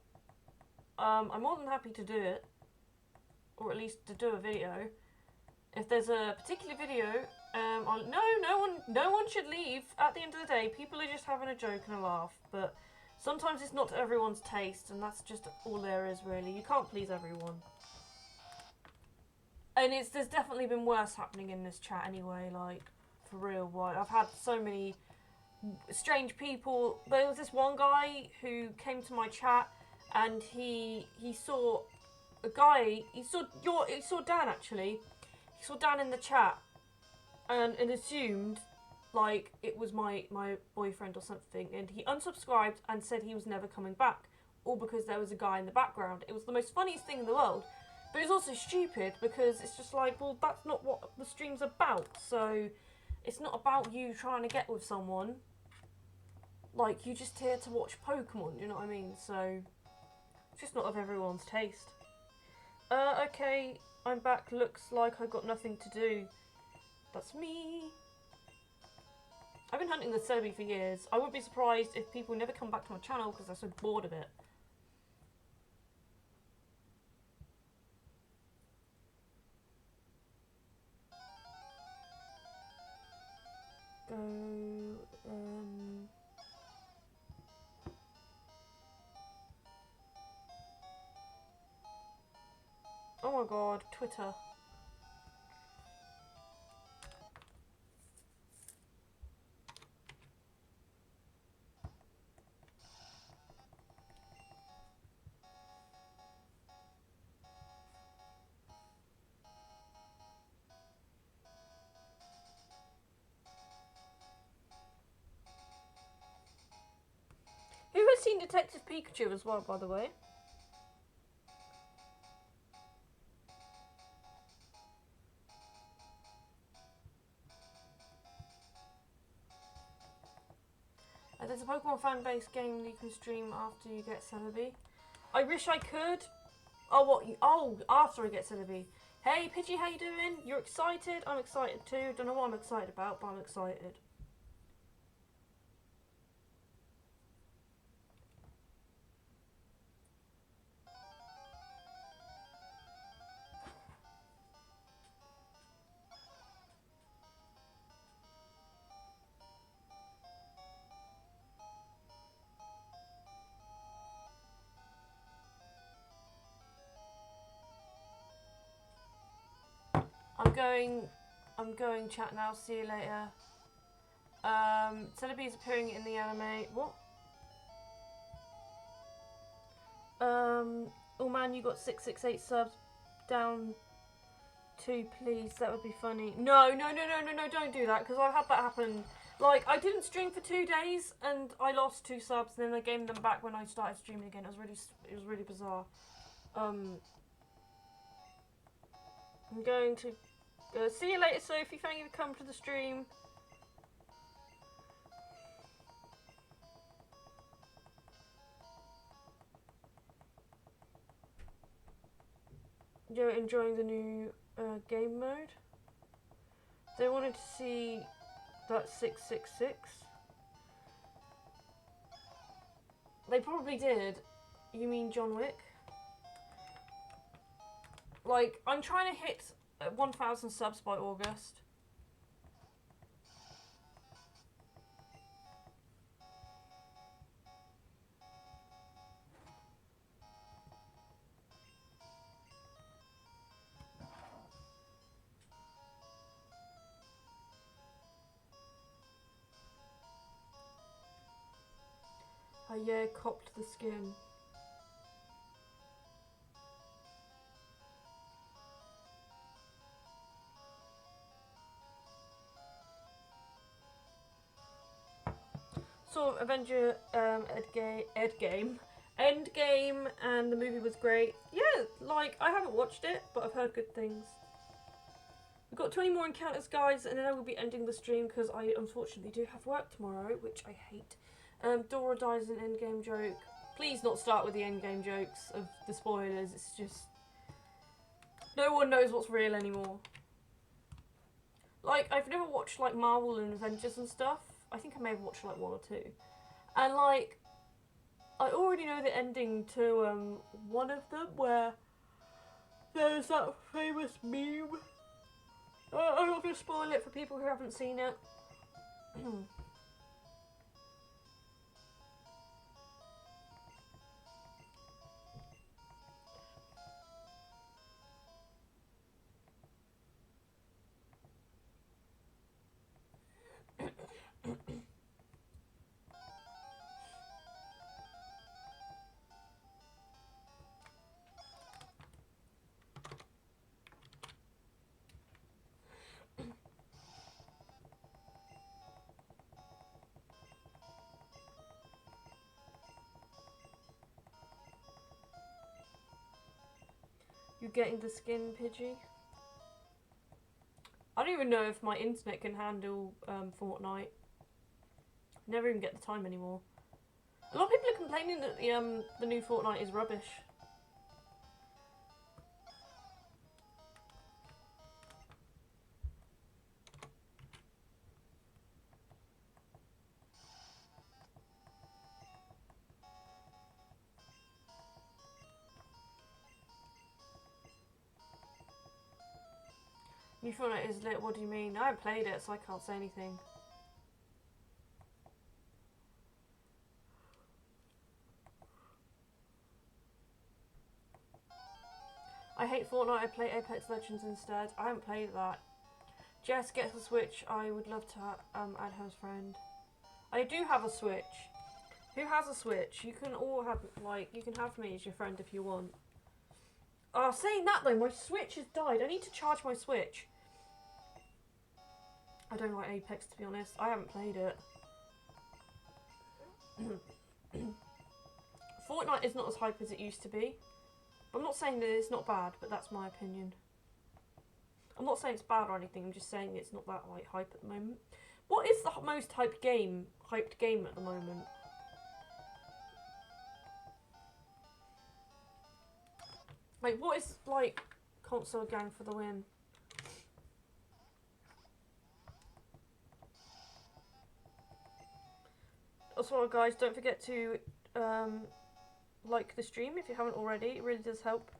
I'm more than happy to do it, or at least to do a video. If there's a particular video, no one should leave. At the end of the day, people are just having a joke and a laugh, but sometimes it's not to everyone's taste, and that's just all there is, really. You can't please everyone. And there's definitely been worse happening in this chat anyway, like, for real. I've had so many strange people. There was this one guy who came to my chat, and he saw a guy, he saw Dan, actually. He saw Dan in the chat, and assumed, like, it was my boyfriend or something, and he unsubscribed and said he was never coming back, all because there was a guy in the background. It was the most funniest thing in the world. But it's also stupid, because it's just like, well, that's not what the stream's about. So it's not about you trying to get with someone. Like, you're just here to watch Pokemon, you know what I mean? So it's just not of everyone's taste. Okay, I'm back. Looks like I got nothing to do. That's me. I've been hunting the Celebi for years. I wouldn't be surprised if people never come back to my channel because they're so bored of it. Oh my god, Twitter. Who has seen Detective Pikachu as well, by the way? There's a Pokemon fan-based game you can stream after you get Celebi. I wish I could. Oh, what? Oh, after I get Celebi. Hey, Pidgey, how you doing? You're excited? I'm excited too. Don't know what I'm excited about, but I'm excited. I'm going chat now, see you later. Celebi is appearing in the anime. What? Oh man, you got 668 subs down 2, please. That would be funny. No, don't do that, because I've had that happen. Like, I didn't stream for 2 days, and I lost 2 subs, and then I gained them back when I started streaming again. It was really bizarre. I'm going to see you later, Sophie. Thank you for coming to the stream. You're enjoying the new game mode? They wanted to see that 666. They probably did. You mean John Wick? Like, I'm trying to hit 1,000 subs by August. Yeah, copped the skin. Saw Avenger Endgame, and the movie was great. Yeah, like, I haven't watched it, but I've heard good things. We've got 20 more encounters, guys, and then I will be ending the stream because I unfortunately do have work tomorrow, which I hate. Dora dies an endgame joke. Please not start with the endgame jokes of the spoilers. It's just... no one knows what's real anymore. Like, I've never watched, like, Marvel and Avengers and stuff. I think I may have watched, like, one or two. And, like, I already know the ending to, one of them, where there's that famous meme. I'm not going to spoil it for people who haven't seen it. You getting the skin, Pidgey? I don't even know if my internet can handle Fortnite. Never even get the time anymore. A lot of people are complaining that the new Fortnite is rubbish. New Fortnite is lit, what do you mean? I haven't played it, so I can't say anything. I hate Fortnite, I play Apex Legends instead. I haven't played that. Jess gets a Switch, I would love to add her as friend. I do have a Switch. Who has a Switch? You can all have, like, you can have me as your friend if you want. Oh, saying that though, my Switch has died. I need to charge my Switch. I don't like Apex, to be honest. I haven't played it. Fortnite is not as hype as it used to be. I'm not saying that it's not bad, but that's my opinion. I'm not saying it's bad or anything, I'm just saying it's not that like hype at the moment. What is the most hyped game at the moment? Like, what is, like, console gang for the win? Also, guys, don't forget to like the stream if you haven't already. It really does help.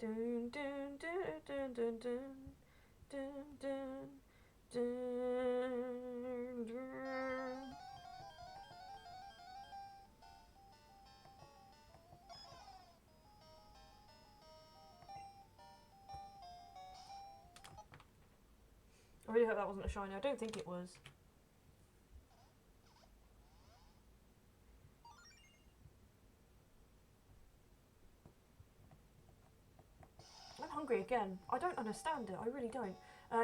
Dun dun dun dun dun dun dun dun dun dun. I really hope that wasn't a shiny. I don't think it was. I'm hungry again. I don't understand it. I really don't.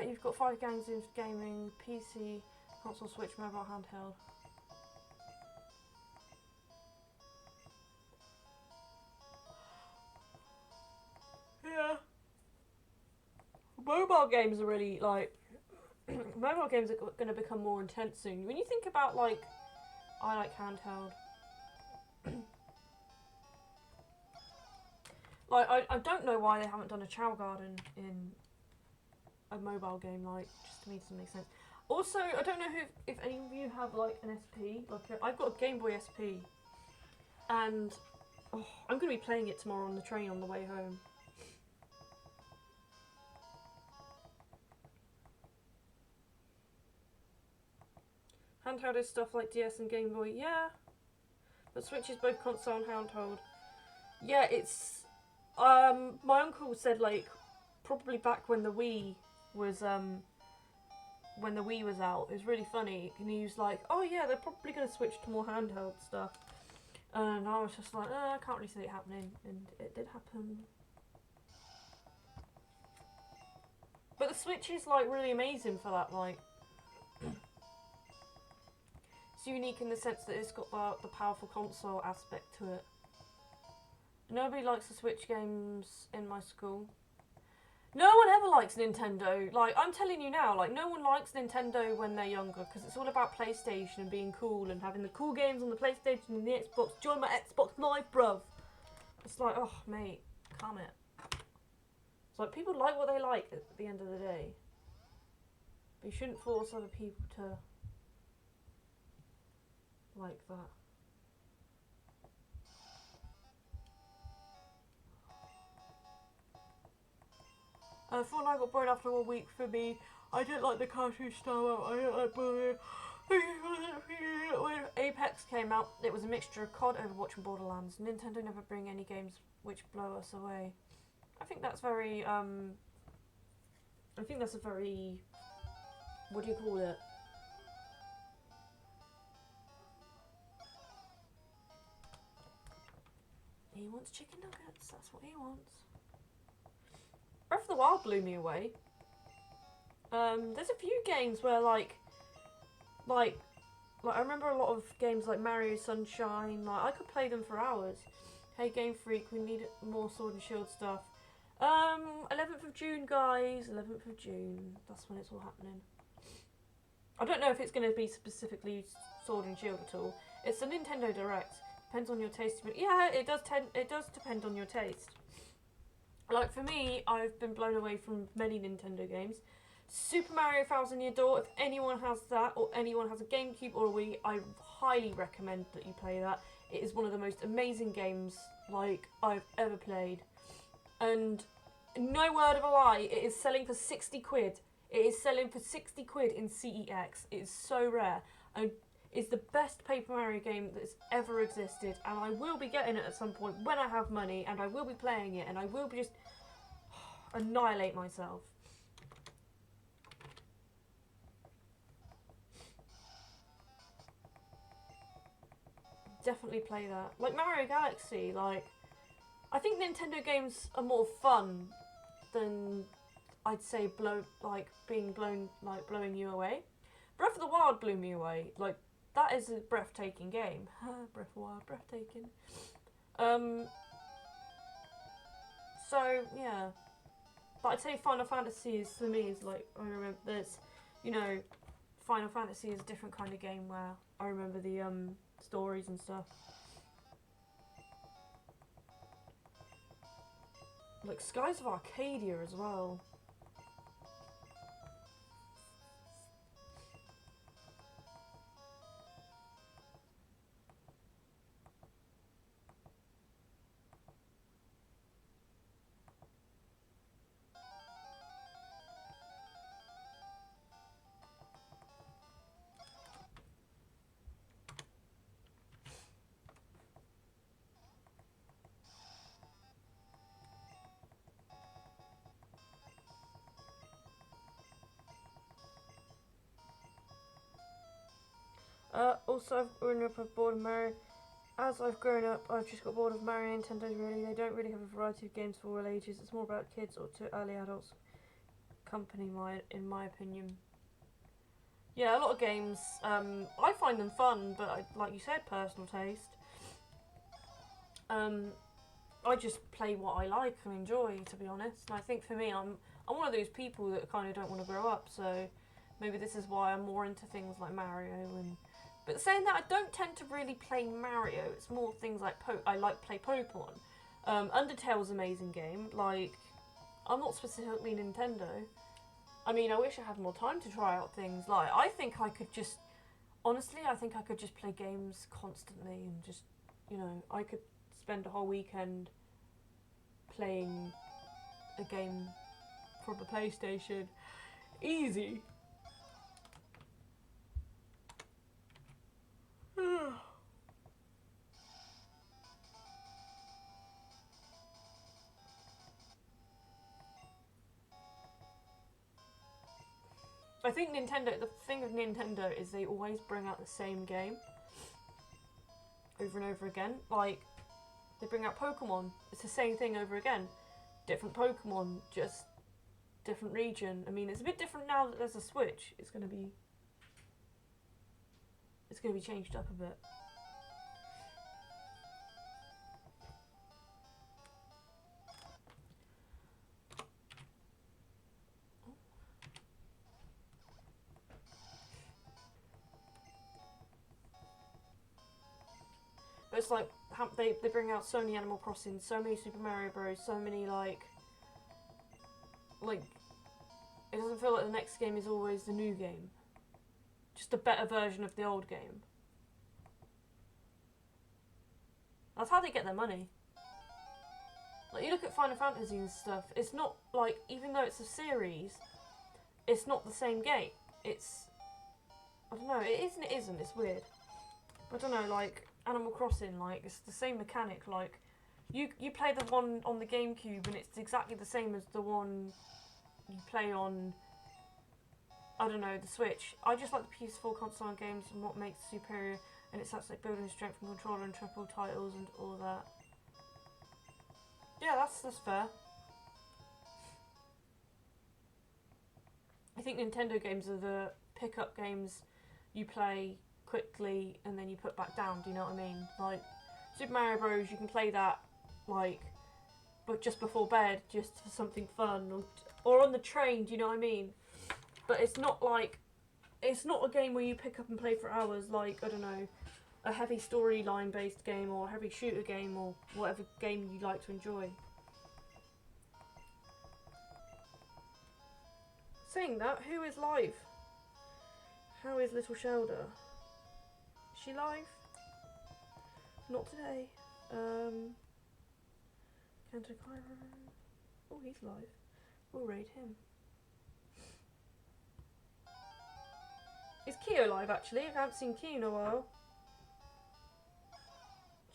You've got 5 games in gaming, PC, console, Switch, mobile, handheld. Yeah. Mobile games are really, like... mobile games are going to become more intense soon. When you think about, like... I like handheld. Like, I don't know why they haven't done a Chow Garden in a mobile game, like, just to me it doesn't make sense. Also, I don't know if any of you have, like, an SP. Like, I've got a Game Boy SP. And I'm going to be playing it tomorrow on the train on the way home. Handheld is stuff like DS and Game Boy, yeah. But Switch is both console and handheld. Yeah, it's... my uncle said, like, probably back when the Wii was, out, it was really funny. And he was like, oh yeah, they're probably going to switch to more handheld stuff. And I was just like, I can't really see it happening. And it did happen. But the Switch is, like, really amazing for that, like... It's unique in the sense that it's got the powerful console aspect to it. Nobody likes the Switch games in my school. No one ever likes Nintendo. Like, I'm telling you now, like, no one likes Nintendo when they're younger because it's all about PlayStation and being cool and having the cool games on the PlayStation and the Xbox. Join my Xbox Live, bruv. It's like, oh, mate, calm it. It's like, people like what they like at the end of the day. But you shouldn't force other people to like that. Fortnite got boring after 1 week for me. I didn't like the cartoon style. I didn't like bullying. When Apex came out, it was a mixture of COD, Overwatch and Borderlands. Nintendo never bring any games which blow us away. I think that's very, I think that's a very, what do you call it? He wants chicken nuggets, that's what he wants. Breath of the Wild blew me away. There's a few games where like I remember a lot of games like Mario Sunshine, like I could play them for hours. Hey Game Freak, we need more Sword and Shield stuff. 11th of June, guys, 11th of June, that's when it's all happening. I don't know if it's going to be specifically Sword and Shield at all. It's a Nintendo Direct, depends on your taste. Yeah, it does depend on your taste. Like for me, I've been blown away from many Nintendo games. Super Mario Thousand Year Door, if anyone has that, or anyone has a GameCube or a Wii, I highly recommend that you play that. It is one of the most amazing games, like, I've ever played. And, no word of a lie, it is selling for 60 quid. It is selling for 60 quid in CEX. It is so rare. And it's the best Paper Mario game that's ever existed. And I will be getting it at some point when I have money, and I will be playing it, and I will be just annihilate myself. Definitely play that. Like Mario Galaxy, like I think Nintendo games are more fun than I'd say blowing you away. Breath of the Wild blew me away. Like that is a breathtaking game. Breath of the Wild, breathtaking. So yeah. But I'd say Final Fantasy is for me is like I remember there's Final Fantasy is a different kind of game where I remember the stories and stuff. Like Skies of Arcadia as well. Also, I've grown up bored of Mario. As I've grown up, I've just got bored of Mario. Nintendo's really, they don't really have a variety of games for all ages. It's more about kids or to early adults. Company, in my opinion. Yeah, a lot of games. I find them fun, but like you said, personal taste. I just play what I like and enjoy, to be honest. And I think for me, I'm one of those people that kind of don't want to grow up. So maybe this is why I'm more into things like Mario and. But saying that, I don't tend to really play Mario. It's more things like I like play Pokemon. Undertale's an amazing game. Like, I'm not specifically Nintendo. I mean, I wish I had more time to try out things. Like, I think I could just, honestly, I think I could just play games constantly and just, I could spend a whole weekend playing a game from the PlayStation. Easy. I think Nintendo, the thing with Nintendo is they always bring out the same game over and over again. Like, they bring out Pokemon, it's the same thing over again. Different Pokemon, just different region. I mean, it's a bit different now that there's a Switch. It's gonna be changed up a bit. But it's like, they bring out so many Animal Crossing, so many Super Mario Bros, so many, like, it doesn't feel like the next game is always the new game. Just a better version of the old game. That's how they get their money. Like, you look at Final Fantasy and stuff, it's not, like, even though it's a series, it's not the same game. It's, I don't know, it is and it isn't, it's weird. I don't know, like, Animal Crossing, like, it's the same mechanic, like, you play the one on the GameCube and it's exactly the same as the one you play on, I don't know, the Switch. I just like the peaceful console games and what makes it superior, and it's like building strength from controller and triple titles and all that. Yeah, that's fair. I think Nintendo games are the pick-up games you play quickly and then you put back down, do you know what I mean? Like, Super Mario Bros, you can play that, like, but just before bed, just for something fun, or on the train, do you know what I mean? But it's not like, it's not a game where you pick up and play for hours, like, I don't know, a heavy storyline based game or a heavy shooter game or whatever game you like to enjoy. Saying that, who is live? How is Little Shelder? Is she live? Not today. Kanto Cairo. Oh, he's live. We'll raid him. Is Kyo live actually? I haven't seen Kyo in a while.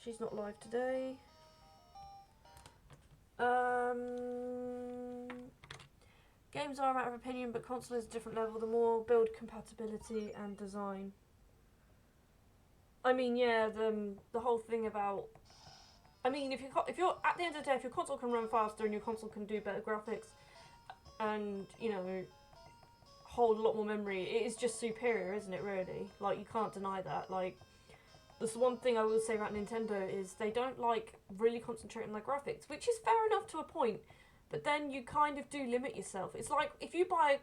She's not live today. Games are a matter of opinion, but console is a different level. The more build compatibility and design. I mean, yeah, the whole thing about. I mean, if you're at the end of the day, if your console can run faster and your console can do better graphics, and you know, hold a lot more memory, it is just superior, isn't it? Really, like you can't deny that. Like, there's one thing I will say about Nintendo is they don't like really concentrate on their graphics, which is fair enough to a point. But then you kind of do limit yourself. It's like if you buy,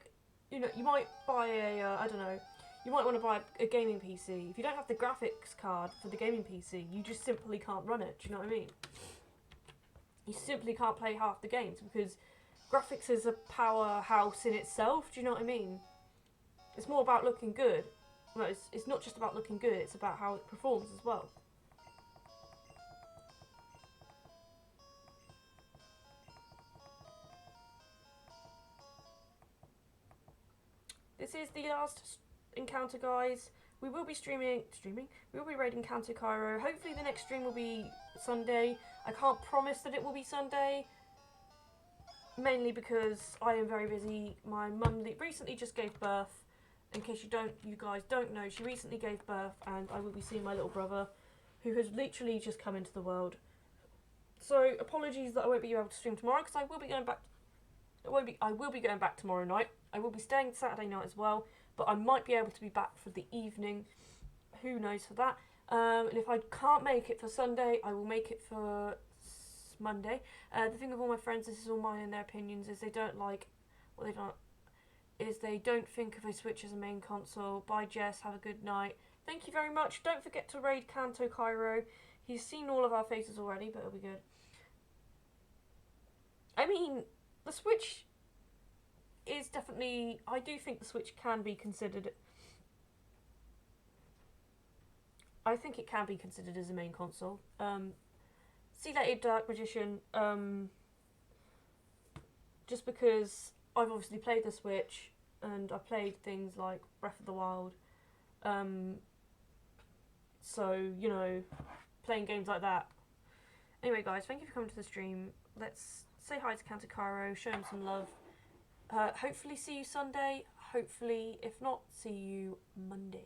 you know, you might buy a, I don't know, you might want to buy a gaming PC. If you don't have the graphics card for the gaming PC, you just simply can't run it. Do you know what I mean? You simply can't play half the games because graphics is a powerhouse in itself. Do you know what I mean? It's more about looking good. Well, it's not just about looking good. It's about how it performs as well. This is the last encounter, guys. We will be streaming. We will be raiding Kanto Cairo. Hopefully the next stream will be Sunday. I can't promise that it will be Sunday. Mainly because I am very busy. My mum recently just gave birth. In case you guys don't know, she recently gave birth, and I will be seeing my little brother, who has literally just come into the world. So apologies that I won't be able to stream tomorrow, because I will be going back. I will be going back tomorrow night. I will be staying Saturday night as well, but I might be able to be back for the evening. Who knows for that? And if I can't make it for Sunday, I will make it for Monday. The thing with all my friends, this is all mine and their opinions, is they don't like, well, they don't think of a Switch as a main console. Bye, Jess. Have a good night. Thank you very much. Don't forget to raid Kanto Cairo. He's seen all of our faces already, but it'll be good. I mean, the Switch is definitely... I do think the Switch can be considered... I think it can be considered as a main console. See you later, Dark Magician. Just because I've obviously played the Switch, and I've played things like Breath of the Wild. So, you know, playing games like that. Anyway, guys, thank you for coming to the stream. Let's say hi to Kanto Cairo, show him some love. Hopefully see you Sunday. Hopefully, if not, see you Monday.